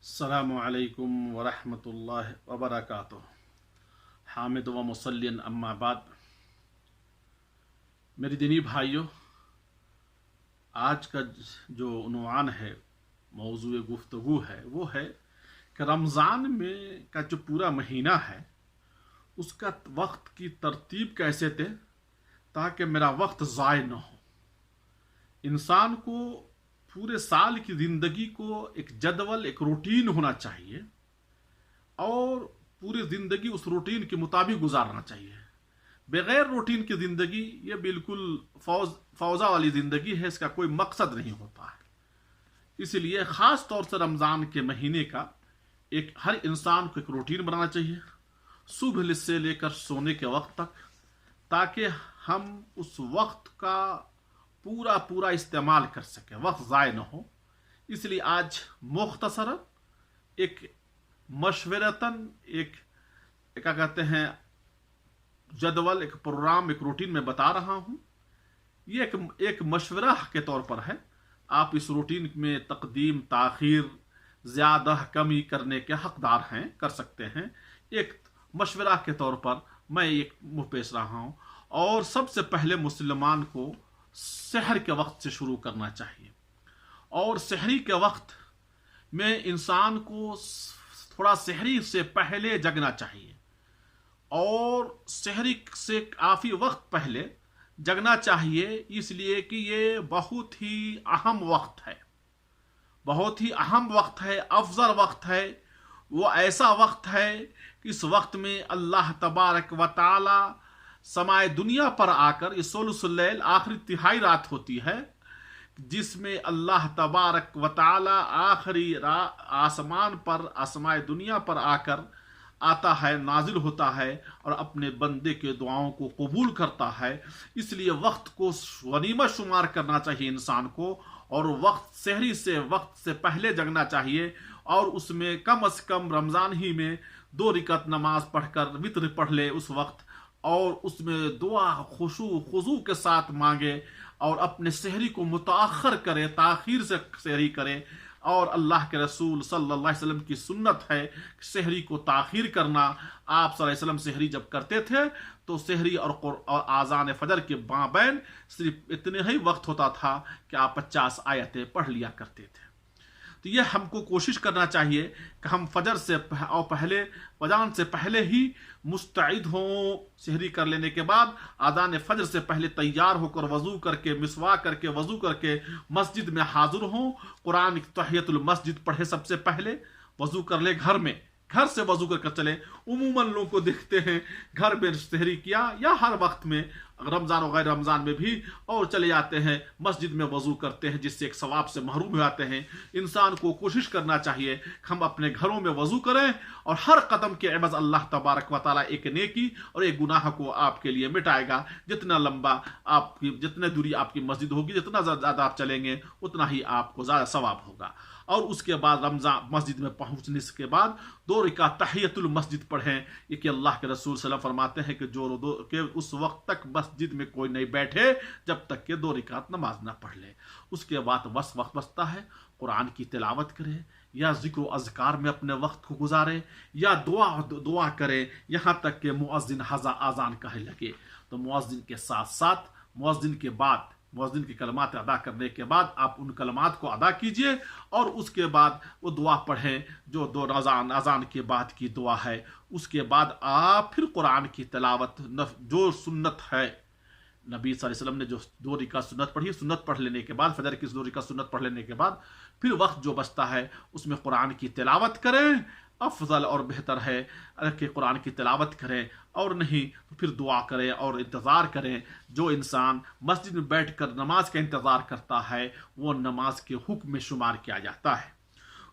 अस्सलामु अलैकुम वरहमतुल्लाहि वबरकातुह। हामिद व मुसल्लिन अम्मा बाद। मेरे दीनी भाइयों, आज का जो उन्वान है, मौजूए गुफ्तगू है, वो है कि रमज़ान में का जो पूरा महीना है उसका वक्त की तरतीब कैसे दें ताकि मेरा वक्त ज़ाय न हो। इंसान को पूरे साल की ज़िंदगी को एक जदवल, एक रूटीन होना चाहिए और पूरी ज़िंदगी उस रूटीन के मुताबिक गुजारना चाहिए। बग़ैर रूटीन की ज़िंदगी ये बिल्कुल फौजा वाली ज़िंदगी है, इसका कोई मकसद नहीं होता है। इसलिए ख़ास तौर से रमज़ान के महीने का एक हर इंसान को एक रूटीन बनाना चाहिए, सुबह से लेकर सोने के वक्त तक, ताकि हम उस वक्त का पूरा इस्तेमाल कर सकें, वक्त ज़ाय न हो। इसलिए आज मुख्तसरन एक मशवरतन एक क्या कहते हैं जदवल, एक प्रोग्राम, एक रूटीन में बता रहा हूँ। ये एक मशवरा के तौर पर है। आप इस रूटीन में तकदीम ताखीर, ज़्यादा कमी करने के हकदार हैं, कर सकते हैं। एक मशवरा के तौर पर मैं एक मुँह पेश रहा हूँ। और सबसे पहले मुसलमान को सहर के वक्त से शुरू करना चाहिए। और सहरी के वक्त में इंसान को थोड़ा सहरी से पहले जगना चाहिए और सहरी से काफ़ी वक्त पहले जगना चाहिए, इसलिए कि ये बहुत ही अहम वक्त है, बहुत ही अहम वक्त है, अफजल वक्त है। वो ऐसा वक्त है कि इस वक्त में अल्लाह तबारक व तआला समाए दुनिया पर आकर, ये सुलुसुल लैल, आखिरी तिहाई रात होती है, जिसमें अल्लाह तबारक व तआला आखिरी आसमान पर, आसमाए दुनिया पर आकर आता है, नाजिल होता है और अपने बंदे के दुआओं को कबूल करता है। इसलिए वक्त को गनीमत शुमार करना चाहिए इंसान को, और वक्त सहरी से वक्त से पहले जगना चाहिए। और उसमें कम से कम रमज़ान ही में 2 रकात नमाज पढ़कर वित्र पढ़ ले उस वक्त, और उसमें दुआ खुशू के साथ मांगे और अपने सहरी को मुताखर करे, ताखीर से सहरी करे। और अल्लाह के रसूल सल्लल्लाहु अलैहि वसल्लम की सुन्नत है सहरी को ताखीर करना। आप सल्लल्लाहु अलैहि वसल्लम सहरी जब करते थे तो सहरी और आज़ान फजर के माबैन सिर्फ इतने ही वक्त होता था कि आप 50 आयतें पढ़ लिया करते थे। तो यह हमको कोशिश करना चाहिए कि हम फजर से और पहले अज़ान से पहले ही मुस्तैद हों। सहरी कर लेने के बाद अज़ान फजर से पहले तैयार होकर वज़ू करके, मिसवाक करके, वज़ू करके मस्जिद में हाजिर हों। कुरान तहियतुल मस्जिद पढ़े सबसे पहले, वज़ू कर ले घर में, घर से वज़ू कर चले। उमूमन लोगों को देखते हैं घर में सहरी किया या हर वक्त में रमज़ान और गैर रमज़ान में भी, और चले जाते हैं मस्जिद में वज़ू करते हैं, जिससे एक सवाब से महरूम हो जाते हैं। इंसान को कोशिश करना चाहिए कि हम अपने घरों में वज़ू करें और हर कदम के एवज़ अल्लाह तबारक व तआला एक नेकी और एक गुनाह को आपके लिए मिटाएगा। जितना लंबा आपकी, जितने दूरी आपकी मस्जिद होगी, जितना ज़्यादा आप चलेंगे उतना ही आपको ज़्यादा सवाब होगा। और उसके बाद रमज़ान मस्जिद में पहुंचने के बाद 2 रकात तहियतुल मस्जिद पढ़ें। ये कि अल्लाह के रसूल सल्लल्लाहु अलैहि वसल्लम फरमाते हैं कि उस वक्त तक मस्जिद में कोई नहीं बैठे जब तक कि 2 रकात नमाज ना पढ़ ले। उसके बाद वक्त बचता है, कुरान की तिलावत करे या ज़िक्र अज़कार में अपने वक्त को गुजारे या दुआ करे, यहाँ तक कि मुअज़्ज़िन आज़ान कहे लगे तो मुअज़्ज़िन के साथ साथ मुअज़्ज़िन की कलमात अदा करने के बाद आप उन कलमात को अदा कीजिए और उसके बाद वो दुआ पढ़ें जो अज़ान के बाद की दुआ है। उसके बाद आप फिर कुरान की तिलावत, जो सुन्नत है, नबी सल्लल्लाहु अलैहि वसल्लम ने जो 2 रकात सुन्नत पढ़ी, सुन्नत पढ़ लेने के बाद, फजर की 2 रकात सुन्नत पढ़ लेने के बाद फिर वक्त जो बचता है उसमें कुरान की तिलावत करें। अफजल और बेहतर है कि कुरान की तिलावत करें, और नहीं तो फिर दुआ करें और इंतज़ार करें। जो इंसान मस्जिद में बैठकर नमाज का इंतज़ार करता है वो नमाज के हुक्म में शुमार किया जाता है।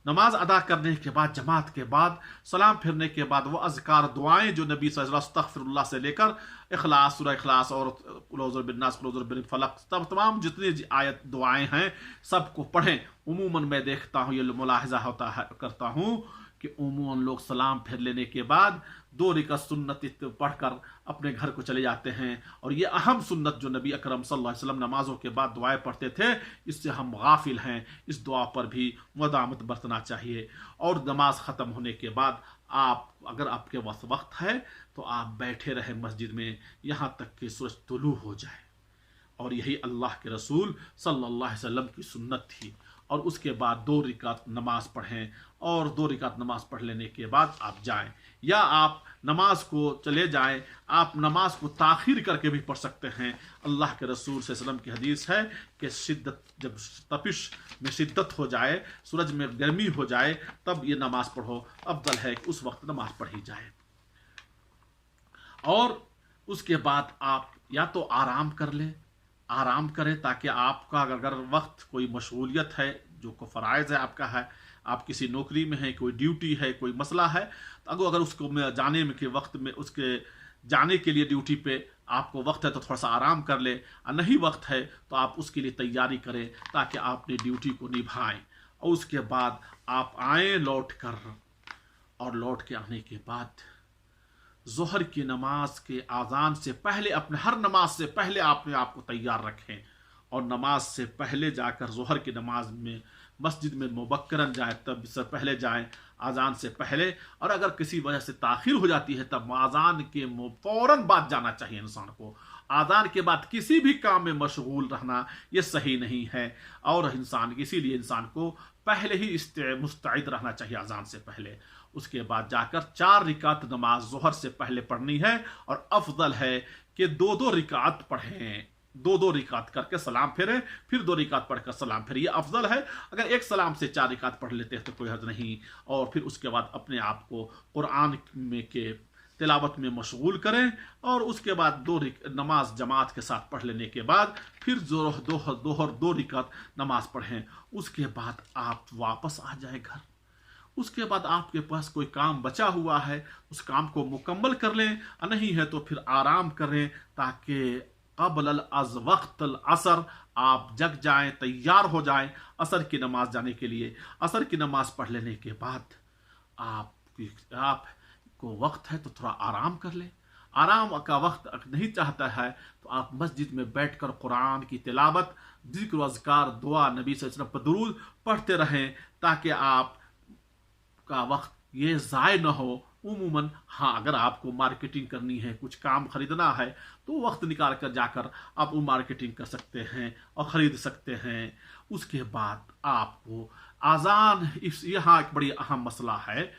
नमाज अदा करने के बाद, जमात के बाद, सलाम फिरने के बाद वो अज़कार दुआएं जो नबी सल्लल्लाहु अलैहि वसल्लम अस्तग़फिरुल्लाह से लेकर इखलास, सूरह इखलास और कुल औज़ु बिन्नास, कुल औज़ु बिल फलक, तमाम जितनी आयत दुआएं हैं सबको पढ़ें। उमूमन मैं देखता हूँ, ये मुलाहिज़ा करता हूँ کہ उमूमन लोग सलाम फिर लेने के बाद 2 रकात सुन्नत पढ़कर अपने घर को चले जाते हैं। और ये अहम सुन्नत जो नबी अकरम सल्लल्लाहु अलैहि वसल्लम नमाजों के बाद दुआएं पढ़ते थे, इससे हम गाफिल हैं। इस दुआ पर भी मदामत बरतना चाहिए। और नमाज ख़त्म होने के बाद आप अगर आपके पास वक्त है तो आप बैठे रहें मस्जिद में यहाँ तक कि सूरज तुलू हो जाए। और यही अल्लाह के रसूल सल्लल्लाहु अलैहि वसल्लम की सुन्नत थी। और उसके बाद 2 रकात नमाज पढ़ें और 2 रकात नमाज पढ़ लेने के बाद आप जाएं, या आप नमाज को चले जाएं, आप नमाज को ताखीर करके भी पढ़ सकते हैं। अल्लाह के रसूल सल्लल्लाहु अलैहि वसल्लम की हदीस है कि शिद्दत, जब तपिश में शिद्दत हो जाए, सूरज में गर्मी हो जाए, तब ये नमाज पढ़ो। अफजल है कि उस वक्त नमाज पढ़ी जाए। और उसके बाद आप या तो आराम कर लें, आराम करें, ताकि आपका अगर वक्त कोई मशगूलियत है जो को फ़राइज़ है आपका है, आप किसी नौकरी में हैं, कोई ड्यूटी है, कोई मसला है, तो अगर उसको जाने में के वक्त में उसके जाने के लिए ड्यूटी पे आपको वक्त है तो थोड़ा सा आराम कर ले, और नहीं वक्त है तो आप उसके लिए तैयारी करें ताकि आप अपनी ड्यूटी को निभाएं। और उसके बाद आप आएँ लौट कर, और लौट के आने के बाद ज़ोहर की नमाज के आज़ान से पहले, अपने हर नमाज से पहले आपने आपको तैयार रखें। और नमाज से पहले जाकर ज़ोहर की नमाज में मस्जिद में मुबक्करन जाएँ, तब से पहले जाएँ, आज़ान से पहले। और अगर किसी वजह से ताख़ीर हो जाती है तब आज़ान के फ़ौरन बाद जाना चाहिए इंसान को। आज़ान के बाद किसी भी काम में मशगूल रहना ये सही नहीं है। और इसीलिए इंसान को पहले ही मुस्तैद रहना चाहिए आज़ान से पहले। उसके बाद जाकर 4 रकात नमाज ज़ोहर से पहले पढ़नी है। और अफजल है कि 2-2 रकात पढ़ें, 2-2 रकात करके सलाम फेरें, फिर 2 रकात पढ़कर सलाम फेरें। ये अफजल है। अगर एक सलाम से 4 रकात पढ़ लेते हैं तो कोई हर्ज नहीं। और फिर उसके बाद अपने आप को कुरान में के तिलावत में मशगूल करें। और उसके बाद 2 नमाज जमात के साथ पढ़ लेने के बाद फिर 2 रकात नमाज पढ़ें। उसके बाद आप वापस आ जाए घर। उसके बाद आपके पास कोई काम बचा हुआ है, उस काम को मुकम्मल कर लें, नहीं है तो फिर आराम करें, ताकि क़ब्ल वक़्तिल असर आप जग जाएं, तैयार हो जाएं असर की नमाज जाने के लिए। असर की नमाज पढ़ लेने के बाद आपको वक्त है तो थोड़ा आराम कर लें। आराम का वक्त नहीं चाहता है तो आप मस्जिद में बैठकर कुरान की तिलावत, जिक्र, अज़कार, दुआ, नबी सल्लल्लाहु अलैहि वसल्लम पर दुरूद पढ़ते रहें, ताकि आप का वक्त ये ज़ाय न हो। उमूमन हाँ, अगर आपको मार्केटिंग करनी है, कुछ काम खरीदना है, तो वक्त निकाल कर जाकर आप वो मार्केटिंग कर सकते हैं और ख़रीद सकते हैं। उसके बाद आपको आज़ान, यहाँ एक बड़ी अहम मसला है,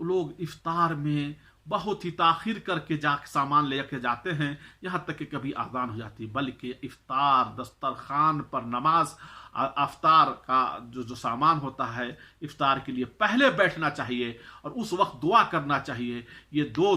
लोग इफ्तार में बहुत ही ताख़ीर करके सामान ले के जाते हैं, यहाँ तक कि कभी आज़ान हो जाती है। बल्कि इफ्तार दस्तरखान पर नमाज, अफ्तार का जो सामान होता है इफ्तार के लिए, पहले बैठना चाहिए और उस वक्त दुआ करना चाहिए। ये दो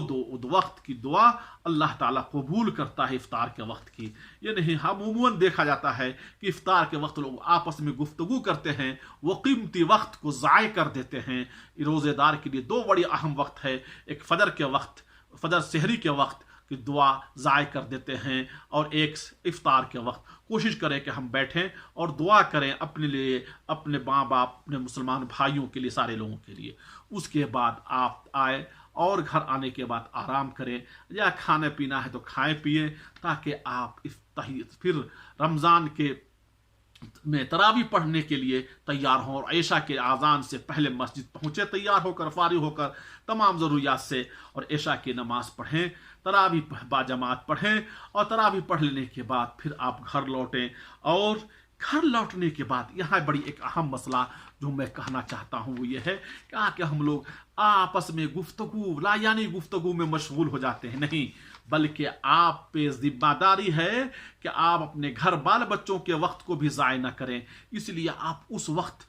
वक्त की दुआ अल्लाह ताला कबूल करता है इफ्तार के वक्त की। ये नहीं, हम उमूमन देखा जाता है कि इफ्तार के वक्त लोग आपस में गुफ्तगू करते हैं, वो कीमती वक्त को ज़ाय कर देते हैं। रोज़ेदार के लिए 2 बड़ी अहम वक्त है, एक फजर के वक्त, फजर सहरी के वक्त की दुआ ज़ाय कर देते हैं, और एक इफ्तार के वक्त। कोशिश करें कि हम बैठें और दुआ करें अपने लिए, अपने माँ बाप, अपने मुसलमान भाइयों के लिए, सारे लोगों के लिए। उसके बाद आप आए और घर आने के बाद आराम करें, या खाने पीना है तो खाएं पिए, ताकि आप फिर रमज़ान के में तरावी पढ़ने के लिए तैयार हों और ऐशा के आज़ान से पहले मस्जिद पहुँचे, तैयार होकर, फारिग होकर तमाम ज़रूरियात से, और ऐशा की नमाज़ पढ़ें, तरावी बाजमात पढ़ें, और तरावी पढ़ लेने के बाद फिर आप घर लौटें। और घर लौटने के बाद यहाँ बड़ी एक अहम मसला जो मैं कहना चाहता हूँ वो ये है कि हम लोग आपस में गुफ्तगू, लायानी गुफ्तगू में मशगूल हो जाते हैं। नहीं, बल्कि आप पे जिम्मेदारी है कि आप अपने घर बाल बच्चों के वक्त को भी ज़ाय न करें। इसलिए आप उस वक्त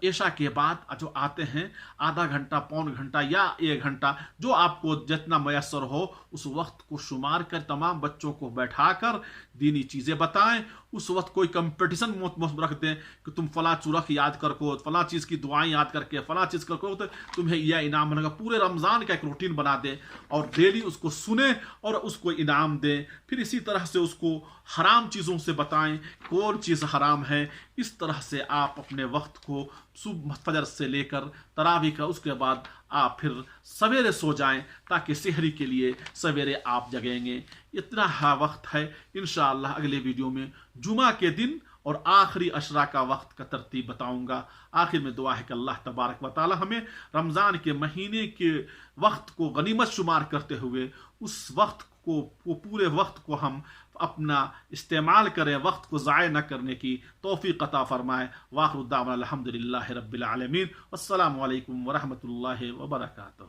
ऐशा के बाद जो आते हैं, आधा घंटा, पौन घंटा या 1 घंटा, जो आपको जितना मयसर हो, उस वक्त को शुमार कर तमाम बच्चों को बैठाकर दीनी चीज़ें बताएं। उस वक्त कोई कंपटीशन मत रख दें कि तुम फला चुरख याद करको, फला चीज़ की दुआएं याद करके फला चीज़ करको तो तुम्हें यह इनाम मिलेगा। पूरे रमज़ान का एक रूटीन बना दें और डेली उसको सुने और उसको इनाम दें। फिर इसी तरह से उसको हराम चीज़ों से बताएं, कौन चीज़ हराम है। इस तरह से आप अपने वक्त को सुबह फजर से लेकर तरावी का, उसके बाद آپ پھر سویرے سو جائیں تاکہ سحری کے لیے سویرے آپ جگیں گے. اتنا وقت ہے. انشاءاللہ اگلے ویڈیو میں جمعہ کے دن اور آخری عشرہ کا وقت کا ترتیب بتاؤں گا. آخر میں دعا ہے کہ اللہ تبارک و تعالی ہمیں رمضان کے مہینے کے وقت کو غنیمت شمار کرتے ہوئے اس وقت کو پورے وقت کو ہم اپنا استعمال کریں، وقت کو ضائع نہ کرنے کی توفیق عطا فرمائے. وآخر دعوانا الحمدللہ رب العالمین. والسلام علیکم ورحمۃ اللہ وبرکاتہ.